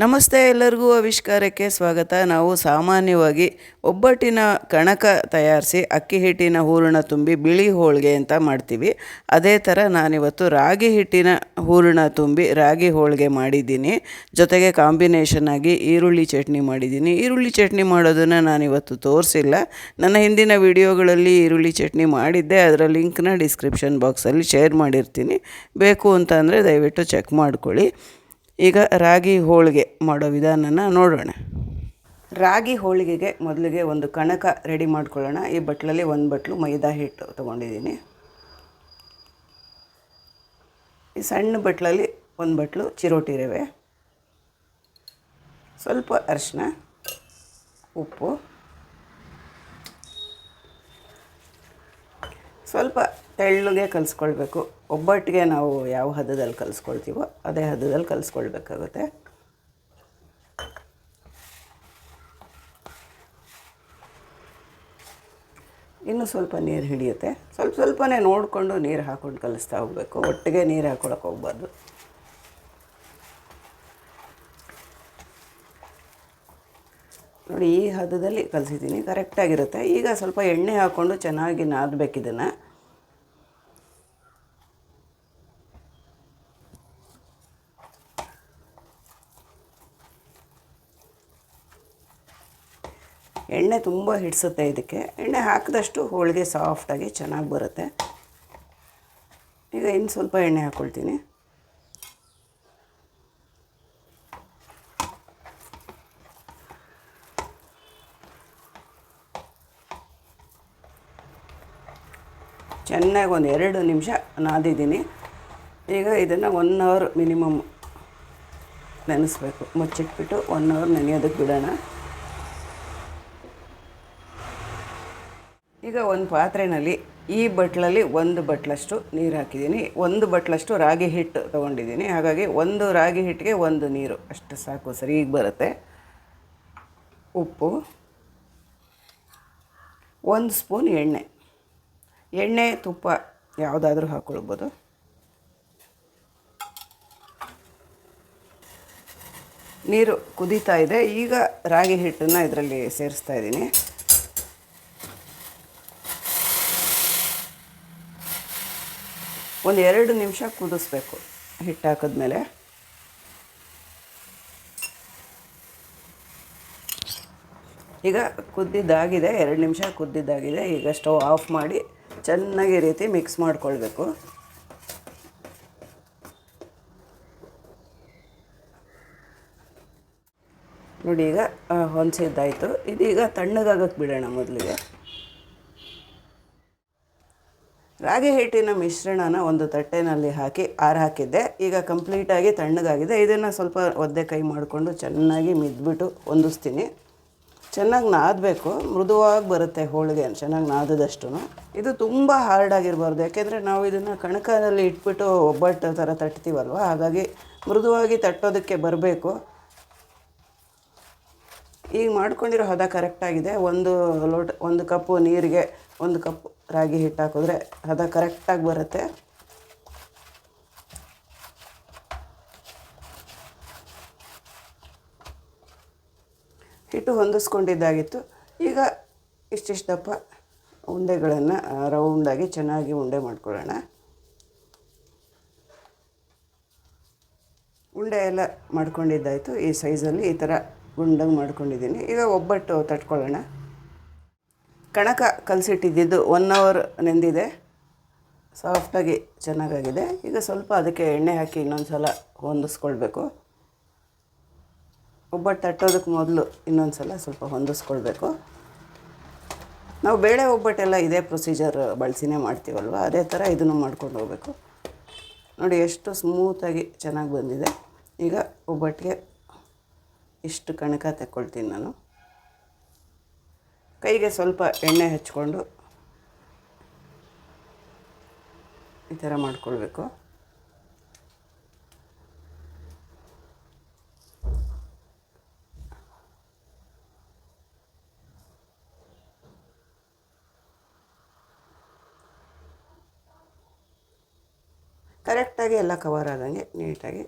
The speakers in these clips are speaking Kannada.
ನಮಸ್ತೆ, ಎಲ್ಲರಿಗೂ ಆವಿಷ್ಕಾರಕ್ಕೆ ಸ್ವಾಗತ. ನಾವು ಸಾಮಾನ್ಯವಾಗಿ ಒಬ್ಬಟ್ಟಿನ ಕಣಕ ತಯಾರಿಸಿ ಅಕ್ಕಿ ಹಿಟ್ಟಿನ ಹೂರಣ ತುಂಬಿ ಬಿಳಿ ಹೋಳಿಗೆ ಅಂತ ಮಾಡ್ತೀವಿ. ಅದೇ ಥರ ನಾನಿವತ್ತು ರಾಗಿ ಹಿಟ್ಟಿನ ಹೂರಣ ತುಂಬಿ ರಾಗಿ ಹೋಳಿಗೆ ಮಾಡಿದ್ದೀನಿ. ಜೊತೆಗೆ ಕಾಂಬಿನೇಷನ್ ಆಗಿ ಈರುಳ್ಳಿ ಚಟ್ನಿ ಮಾಡಿದ್ದೀನಿ. ಈರುಳ್ಳಿ ಚಟ್ನಿ ಮಾಡೋದನ್ನು ನಾನಿವತ್ತು ತೋರಿಸಿಲ್ಲ. ನನ್ನ ಹಿಂದಿನ ವಿಡಿಯೋಗಳಲ್ಲಿ ಈರುಳ್ಳಿ ಚಟ್ನಿ ಮಾಡಿದ್ದೆ, ಅದರ ಲಿಂಕ್ನ ಡಿಸ್ಕ್ರಿಪ್ಷನ್ ಬಾಕ್ಸಲ್ಲಿ ಶೇರ್ ಮಾಡಿರ್ತೀನಿ. ಬೇಕು ಅಂತ ಅಂದರೆ ದಯವಿಟ್ಟು ಚೆಕ್ ಮಾಡ್ಕೊಳ್ಳಿ. ಈಗ ರಾಗಿ ಹೋಳಿಗೆ ಮಾಡೋ ವಿಧಾನನ ನೋಡೋಣ. ರಾಗಿ ಹೋಳಿಗೆಗೆ ಮೊದಲಿಗೆ ಒಂದು ಕಣಕ ರೆಡಿ ಮಾಡ್ಕೊಳ್ಳೋಣ. ಈ ಬಟ್ಲಲ್ಲಿ ಒಂದು ಬಟ್ಲು ಮೈದಾ ಹಿಟ್ಟು ತೊಗೊಂಡಿದ್ದೀನಿ. ಈ ಸಣ್ಣ ಬಟ್ಲಲ್ಲಿ ಒಂದು ಬಟ್ಲು ಚಿರೋಟಿ ರವೆ, ಸ್ವಲ್ಪ ಅರಿಶಿನ, ಉಪ್ಪು, ಸ್ವಲ್ಪ ತೆಳ್ಳಗೆ ಕಲಿಸ್ಕೊಳ್ಬೇಕು. ಒಬ್ಬಟ್ಟಿಗೆ ನಾವು ಯಾವ ಹದದಲ್ಲಿ ಕಲಿಸ್ಕೊಳ್ತೀವೋ ಅದೇ ಹದದಲ್ಲಿ ಕಲಿಸ್ಕೊಳ್ಬೇಕಾಗುತ್ತೆ. ಇನ್ನು ಸ್ವಲ್ಪ ನೀರು ಹಿಡಿಯುತ್ತೆ. ಸ್ವಲ್ಪನೇ ನೋಡಿಕೊಂಡು ನೀರು ಹಾಕ್ಕೊಂಡು ಕಲಿಸ್ತಾ ಹೋಗಬೇಕು. ಒಟ್ಟಿಗೆ ನೀರು ಹಾಕ್ಕೊಳಕ್ಕೆ ಹೋಗ್ಬಾರ್ದು. ನೋಡಿ, ಈ ಹದದಲ್ಲಿ ಕಲಿಸಿದ್ದೀನಿ, ಕರೆಕ್ಟಾಗಿರುತ್ತೆ. ಈಗ ಸ್ವಲ್ಪ ಎಣ್ಣೆ ಹಾಕ್ಕೊಂಡು ಚೆನ್ನಾಗಿ ನಾದಬೇಕು ಇದನ್ನು. ಎಣ್ಣೆ ತುಂಬ ಹಿಡಿಸುತ್ತೆ ಇದಕ್ಕೆ. ಎಣ್ಣೆ ಹಾಕಿದಷ್ಟು ಹೋಳಿಗೆ ಸಾಫ್ಟಾಗಿ ಚೆನ್ನಾಗಿ ಬರುತ್ತೆ. ಈಗ ಇನ್ನು ಸ್ವಲ್ಪ ಎಣ್ಣೆ ಹಾಕ್ಕೊಳ್ತೀನಿ. ಚೆನ್ನಾಗಿ ಒಂದು 2 ನಿಮಿಷ ನಾದಿದ್ದೀನಿ. ಈಗ ಇದನ್ನು 1 ಅವರ್ ಮಿನಿಮಮ್ ನೆನೆಸ್ಬೇಕು. ಮುಚ್ಚಿಟ್ಬಿಟ್ಟು 1 ಅವರ್ ನೆನೆಯೋದಕ್ಕೆ ಬಿಡೋಣ. ಈಗ ಒಂದು ಪಾತ್ರೆಯಲ್ಲಿ ಈ ಬಟ್ಲಲ್ಲಿ 1 ಬಟ್ಲಷ್ಟು ನೀರು ಹಾಕಿದ್ದೀನಿ. 1 ಬಟ್ಲಷ್ಟು ರಾಗಿ ಹಿಟ್ಟು ತೊಗೊಂಡಿದ್ದೀನಿ. ಹಾಗಾಗಿ 1 ರಾಗಿ ಹಿಟ್ಟಿಗೆ 1 ನೀರು ಅಷ್ಟು ಸಾಕು, ಸರಿಗೆ ಬರುತ್ತೆ. ಉಪ್ಪು, 1 ಸ್ಪೂನ್ ಎಣ್ಣೆ ತುಪ್ಪ ಯಾವುದಾದ್ರೂ ಹಾಕ್ಕೊಳ್ಬೋದು. ನೀರು ಕುದೀತಾ ಇದೆ. ಈಗ ರಾಗಿ ಹಿಟ್ಟನ್ನು ಇದರಲ್ಲಿ ಸೇರಿಸ್ತಾ ಇದ್ದೀನಿ. ಒಂದು 2 ನಿಮಿಷ ಕುದಿಸ್ಬೇಕು ಹಿಟ್ಟು ಹಾಕಿದ್ಮೇಲೆ. ಈಗ ಕುದ್ದಿದ್ದಾಗಿದೆ, 2 ನಿಮಿಷ ಕುದ್ದಿದ್ದಾಗಿದೆ. ಈಗ ಸ್ಟವ್ ಆಫ್ ಮಾಡಿ ಚೆನ್ನಾಗಿ ಈ ರೀತಿ ಮಿಕ್ಸ್ ಮಾಡಿಕೊಳ್ಬೇಕು. ನೋಡಿ, ಈಗ ಹೊಂದಿಸಿದ್ದಾಯಿತು. ಇದೀಗ ತಣ್ಣಗಾಗಕ್ಕೆ ಬಿಡೋಣ. ಮೊದಲಿಗೆ ರಾಗಿ ಹಿಟ್ಟಿನ ಮಿಶ್ರಣನ ಒಂದು ತಟ್ಟೆನಲ್ಲಿ ಹಾಕಿ ಹಾಕಿದ್ದೆ. ಈಗ ಕಂಪ್ಲೀಟಾಗಿ ತಣ್ಣಗಾಗಿದೆ. ಇದನ್ನು ಸ್ವಲ್ಪ ಒದ್ದೆ ಕೈ ಮಾಡಿಕೊಂಡು ಚೆನ್ನಾಗಿ ಮಿದ್ಬಿಟ್ಟು ಹೊಂದಿಸ್ತೀನಿ. ಚೆನ್ನಾಗಿ ನಾದಬೇಕು, ಮೃದುವಾಗಿ ಬರುತ್ತೆ ಹೋಳಿಗೆ ಚೆನ್ನಾಗಿ ನಾದದಷ್ಟು. ಇದು ತುಂಬ ಹಾರ್ಡಾಗಿರಬಾರ್ದು, ಯಾಕೆಂದರೆ ನಾವು ಇದನ್ನು ಕಣಕದಲ್ಲಿ ಇಟ್ಬಿಟ್ಟು ಒಬ್ಬಟ್ಟು ಥರ ತಟ್ತೀವಲ್ವ, ಹಾಗಾಗಿ ಮೃದುವಾಗಿ ತಟ್ಟೋದಕ್ಕೆ ಬರಬೇಕು. ಈಗ ಮಾಡ್ಕೊಂಡಿರೋ ಹದ ಕರೆಕ್ಟಾಗಿದೆ. 1 ಕಪ್ಪು ನೀರಿಗೆ 1 ಕಪ್ ರಾಗಿ ಹಿಟ್ಟು ಹಾಕಿದ್ರೆ ಹದ ಕರೆಕ್ಟಾಗಿ ಬರುತ್ತೆ. ಹಿಟ್ಟು ಹೊಂದಿಸ್ಕೊಂಡಿದ್ದಾಗಿತ್ತು. ಈಗ ಇಷ್ಟಿಷ್ಟು ದಪ್ಪ ಉಂಡೆಗಳನ್ನು ರೌಂಡಾಗಿ ಚೆನ್ನಾಗಿ ಉಂಡೆ ಮಾಡ್ಕೊಳ್ಳೋಣ. ಉಂಡೆ ಎಲ್ಲ ಮಾಡ್ಕೊಂಡಿದ್ದಾಯಿತು. ಈ ಸೈಜಲ್ಲಿ ಈ ಥರ ಗುಂಡಂಗೆ ಮಾಡ್ಕೊಂಡಿದ್ದೀನಿ. ಈಗ ಒಬ್ಬಟ್ಟು ತಟ್ಕೊಳ್ಳೋಣ. ಕಣಕ ಕಲಸಿಟ್ಟಿದ್ದು 1 ಅವರ್ ನೆಂದಿದೆ, ಸಾಫ್ಟಾಗಿ ಚೆನ್ನಾಗಾಗಿದೆ. ಈಗ ಸ್ವಲ್ಪ ಅದಕ್ಕೆ ಎಣ್ಣೆ ಹಾಕಿ ಇನ್ನೊಂದು ಸಲ ಹೊಂದಿಸ್ಕೊಳ್ಬೇಕು. ಒಬ್ಬಟ್ಟು ತಟ್ಟೋದಕ್ಕೆ ಮೊದಲು ಇನ್ನೊಂದು ಸಲ ಸ್ವಲ್ಪ ಹೊಂದಿಸ್ಕೊಳ್ಬೇಕು. ನಾವು ಬೇಳೆ ಒಬ್ಬಟ್ಟೆಲ್ಲ ಇದೇ ಪ್ರೊಸೀಜರ್ ಬಳಸಿನೇ ಮಾಡ್ತೀವಲ್ವ, ಅದೇ ಥರ ಇದನ್ನು ಮಾಡ್ಕೊಂಡು ಹೋಗಬೇಕು. ನೋಡಿ, ಎಷ್ಟು ಸ್ಮೂತಾಗಿ ಚೆನ್ನಾಗಿ ಬಂದಿದೆ. ಈಗ ಒಬ್ಬಟ್ಟಿಗೆ ಇಷ್ಟು ಕಣಕ ತಗೊಳ್ತೀನಿ ನಾನು. ಕೈಗೆ ಸ್ವಲ್ಪ ಎಣ್ಣೆ ಹಚ್ಕೊಂಡು ಈ ಥರ ಮಾಡ್ಕೊಳ್ಬೇಕು. ಕರೆಕ್ಟಾಗಿ ಎಲ್ಲ ಕವರ್ ಆದಂಗೆ ನೀಟಾಗಿ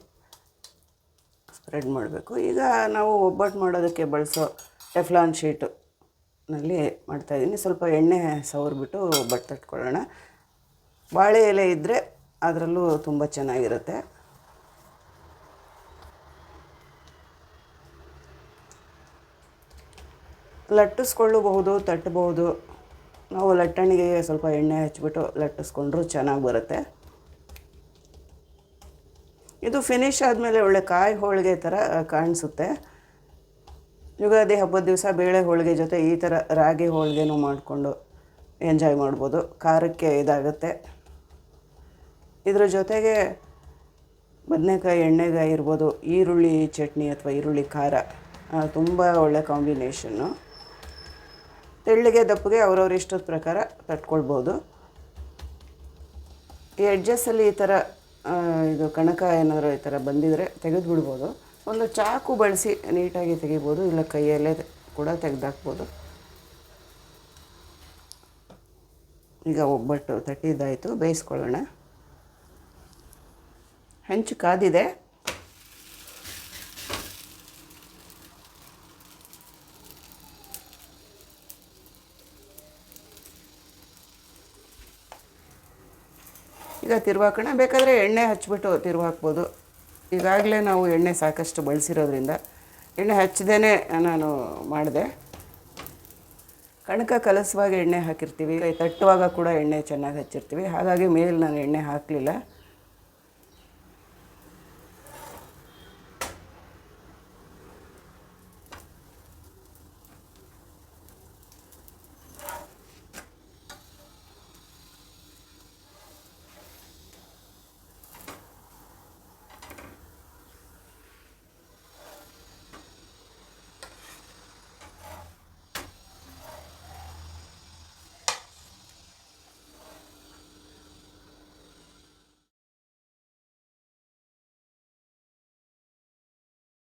ಸ್ಪ್ರೆಡ್ ಮಾಡಬೇಕು. ಈಗ ನಾವು ಒಬ್ಬಟ್ಟು ಮಾಡೋದಕ್ಕೆ ಬಳಸೋ ಟೆಫ್ಲಾನ್ ಶೀಟಲ್ಲಿ ಮಾಡ್ತಾಯಿದ್ದೀನಿ. ಸ್ವಲ್ಪ ಎಣ್ಣೆ ಸವರ್ಬಿಟ್ಟು ಒಬ್ಬಟ್ಟು ತಟ್ಕೊಳ್ಳೋಣ. ಬಾಳೆ ಎಲೆ ಇದ್ದರೆ ಅದರಲ್ಲೂ ತುಂಬ ಚೆನ್ನಾಗಿರುತ್ತೆ. ಲಟ್ಟಿಸ್ಕೊಳ್ಳಬಹುದು, ತಟ್ಟಬಹುದು. ನಾವು ಲಟ್ಟಣಿಗೆ ಸ್ವಲ್ಪ ಎಣ್ಣೆ ಹಚ್ಬಿಟ್ಟು ಲಟ್ಟಿಸ್ಕೊಂಡ್ರೂ ಚೆನ್ನಾಗಿ ಬರುತ್ತೆ. ಇದು ಫಿನಿಶ್ ಆದಮೇಲೆ ಒಳ್ಳೆ ಕಾಯಿ ಹೋಳಿಗೆ ಥರ ಕಾಣಿಸುತ್ತೆ. ಯುಗಾದಿ ಹಬ್ಬದ ದಿವಸ ಬೇಳೆ ಹೋಳಿಗೆ ಜೊತೆ ಈ ಥರ ರಾಗಿ ಹೋಳಿಗೆನೂ ಮಾಡಿಕೊಂಡು ಎಂಜಾಯ್ ಮಾಡ್ಬೋದು. ಖಾರಕ್ಕೆ ಇದಾಗುತ್ತೆ. ಇದ್ರ ಜೊತೆಗೆ ಬದನೆಕಾಯಿ ಎಣ್ಣೆಗಾಯಿ ಇರ್ಬೋದು, ಈರುಳ್ಳಿ ಚಟ್ನಿ ಅಥವಾ ಈರುಳ್ಳಿ ಖಾರ ತುಂಬ ಒಳ್ಳೆ ಕಾಂಬಿನೇಷನ್ನು. ತೆಳ್ಳಿಗೆ ದಪ್ಪಗೆ ಅವ್ರವ್ರ ಇಷ್ಟದ ಪ್ರಕಾರ ತಟ್ಕೊಳ್ಬೋದು. ಈ ಎಡ್ಜಸ್ಸಲ್ಲಿ ಈ ಥರ ಇದು ಕಣಕ ಏನಾದರೂ ಈ ಥರ ಬಂದಿದ್ರೆ ತೆಗೆದುಬಿಡ್ಬೋದು. ಒಂದು ಚಾಕು ಬಳಸಿ ನೀಟಾಗಿ ತೆಗಿಬೋದು, ಇಲ್ಲ ಕೈಯಲ್ಲೇ ಕೂಡ ತೆಗೆದಾಕ್ಬೋದು. ಈಗ ಒಬ್ಬಟ್ಟು ತಟ್ಟಿದ್ದಾಯಿತು, ಬೇಯಿಸ್ಕೊಳ್ಳೋಣ. ಹೆಂಚು ಕಾದಿದೆ. ಈಗ ತಿರುವಾಕೋಣ. ಬೇಕಾದರೆ ಎಣ್ಣೆ ಹಚ್ಬಿಟ್ಟು ತಿರುವು ಹಾಕ್ಬೋದು. ಈಗಾಗಲೇ ನಾವು ಎಣ್ಣೆ ಸಾಕಷ್ಟು ಬಳಸಿರೋದ್ರಿಂದ ಎಣ್ಣೆ ಹಚ್ಚದೇ ನಾನು ಮಾಡಿದೆ. ಕಣಕ ಕಲಸುವಾಗ ಎಣ್ಣೆ ಹಾಕಿರ್ತೀವಿ, ತಟ್ಟುವಾಗ ಕೂಡ ಎಣ್ಣೆ ಚೆನ್ನಾಗಿ ಹಚ್ಚಿರ್ತೀವಿ. ಹಾಗಾಗಿ ಮೇಲೆ ನಾನು ಎಣ್ಣೆ ಹಾಕಲಿಲ್ಲ.